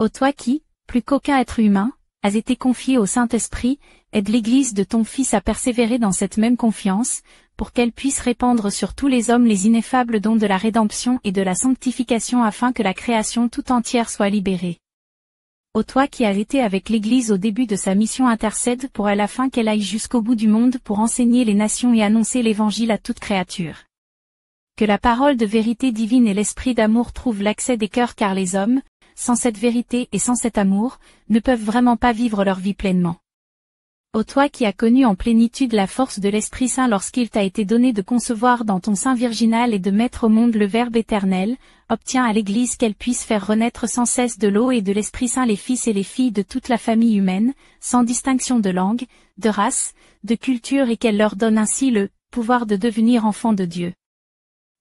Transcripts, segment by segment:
Ô toi qui, plus qu'aucun être humain, as été confié au Saint-Esprit, aide l'Église de ton Fils à persévérer dans cette même confiance, pour qu'elle puisse répandre sur tous les hommes les ineffables dons de la rédemption et de la sanctification afin que la création tout entière soit libérée. Ô toi qui as été avec l'Église au début de sa mission, intercède pour elle afin qu'elle aille jusqu'au bout du monde pour enseigner les nations et annoncer l'Évangile à toute créature. Que la parole de vérité divine et l'esprit d'amour trouvent l'accès des cœurs, car les hommes, sans cette vérité et sans cet amour, ne peuvent vraiment pas vivre leur vie pleinement. Ô toi qui as connu en plénitude la force de l'Esprit Saint lorsqu'il t'a été donné de concevoir dans ton sein virginal et de mettre au monde le Verbe éternel, obtiens à l'Église qu'elle puisse faire renaître sans cesse de l'eau et de l'Esprit Saint les fils et les filles de toute la famille humaine, sans distinction de langue, de race, de culture, et qu'elle leur donne ainsi le pouvoir de devenir enfants de Dieu.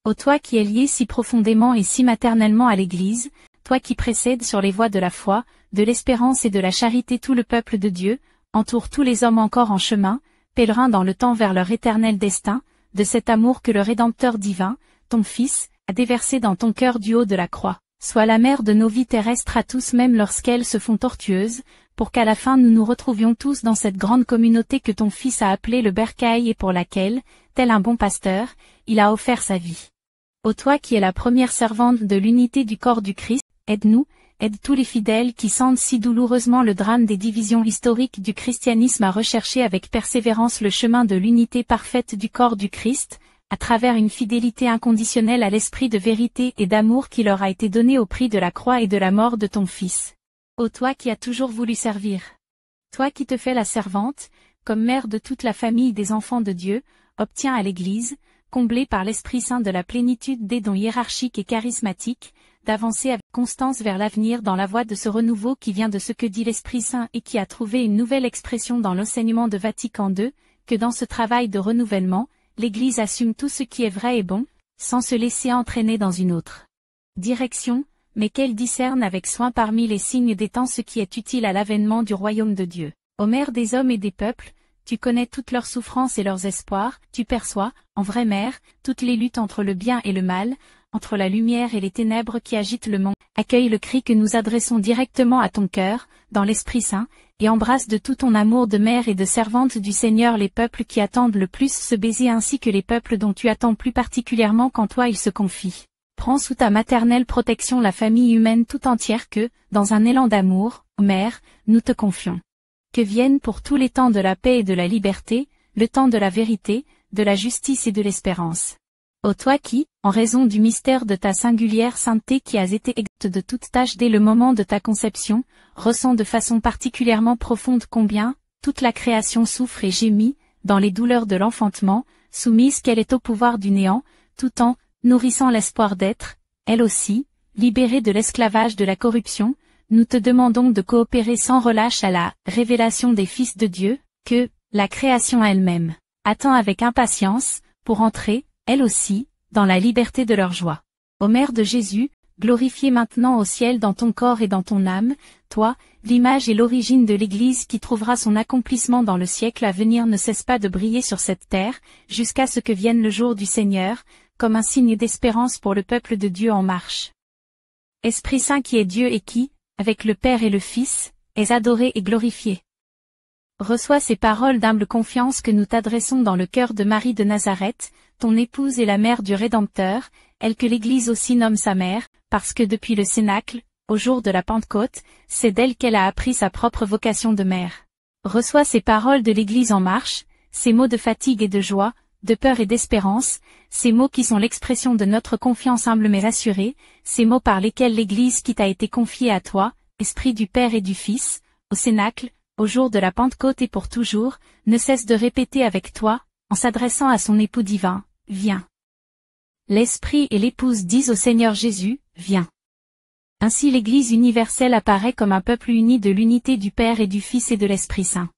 Ô toi qui es lié si profondément et si maternellement à l'Église, toi qui précèdes sur les voies de la foi, de l'espérance et de la charité tout le peuple de Dieu, entoure tous les hommes encore en chemin, pèlerins dans le temps vers leur éternel destin, de cet amour que le Rédempteur divin, ton Fils, a déversé dans ton cœur du haut de la croix, sois la mère de nos vies terrestres à tous, même lorsqu'elles se font tortueuses, pour qu'à la fin nous nous retrouvions tous dans cette grande communauté que ton Fils a appelée le bercail et pour laquelle, tel un bon pasteur, il a offert sa vie. Ô toi qui es la première servante de l'unité du corps du Christ, aide-nous, aide tous les fidèles qui sentent si douloureusement le drame des divisions historiques du christianisme à rechercher avec persévérance le chemin de l'unité parfaite du corps du Christ, à travers une fidélité inconditionnelle à l'esprit de vérité et d'amour qui leur a été donné au prix de la croix et de la mort de ton Fils. Ô toi qui as toujours voulu servir. Toi qui te fais la servante, comme mère de toute la famille des enfants de Dieu, obtiens à l'Église, comblée par l'Esprit Saint de la plénitude des dons hiérarchiques et charismatiques, d'avancer avec constance vers l'avenir dans la voie de ce renouveau qui vient de ce que dit l'Esprit Saint et qui a trouvé une nouvelle expression dans l'enseignement de Vatican II, que dans ce travail de renouvellement, l'Église assume tout ce qui est vrai et bon, sans se laisser entraîner dans une autre direction, mais qu'elle discerne avec soin parmi les signes des temps ce qui est utile à l'avènement du royaume de Dieu. Ô Mère des hommes et des peuples, tu connais toutes leurs souffrances et leurs espoirs, tu perçois, en vraie mère, toutes les luttes entre le bien et le mal, entre la lumière et les ténèbres qui agitent le monde. Accueille le cri que nous adressons directement à ton cœur, dans l'Esprit Saint, et embrasse de tout ton amour de mère et de servante du Seigneur les peuples qui attendent le plus ce baiser ainsi que les peuples dont tu attends plus particulièrement qu'en toi ils se confient. Prends sous ta maternelle protection la famille humaine tout entière que, dans un élan d'amour, Mère, nous te confions. Que vienne pour tous les temps de la paix et de la liberté, le temps de la vérité, de la justice et de l'espérance. Ô toi qui, en raison du mystère de ta singulière sainteté qui as été exempte de toute tâche dès le moment de ta conception, ressens de façon particulièrement profonde combien, toute la création souffre et gémit, dans les douleurs de l'enfantement, soumise qu'elle est au pouvoir du néant, tout en nourrissant l'espoir d'être, elle aussi, libérée de l'esclavage de la corruption. Nous te demandons de coopérer sans relâche à la révélation des fils de Dieu, que la création elle-même attend avec impatience, pour entrer, elle aussi, dans la liberté de leur joie. Ô Mère de Jésus, glorifiée maintenant au ciel dans ton corps et dans ton âme, toi, l'image et l'origine de l'Église qui trouvera son accomplissement dans le siècle à venir, ne cesse pas de briller sur cette terre, jusqu'à ce que vienne le jour du Seigneur, comme un signe d'espérance pour le peuple de Dieu en marche. Esprit Saint qui est Dieu et qui, avec le Père et le Fils, es adoré et glorifié. Reçois ces paroles d'humble confiance que nous t'adressons dans le cœur de Marie de Nazareth, ton épouse et la mère du Rédempteur, elle que l'Église aussi nomme sa mère, parce que depuis le Cénacle, au jour de la Pentecôte, c'est d'elle qu'elle a appris sa propre vocation de mère. Reçois ces paroles de l'Église en marche, ces mots de fatigue et de joie, de peur et d'espérance, ces mots qui sont l'expression de notre confiance humble mais assurée, ces mots par lesquels l'Église qui t'a été confiée à toi, Esprit du Père et du Fils, au Cénacle, au jour de la Pentecôte et pour toujours, ne cesse de répéter avec toi, en s'adressant à son époux divin, viens. L'Esprit et l'Épouse disent au Seigneur Jésus, viens. Ainsi l'Église universelle apparaît comme un peuple uni de l'unité du Père et du Fils et de l'Esprit Saint.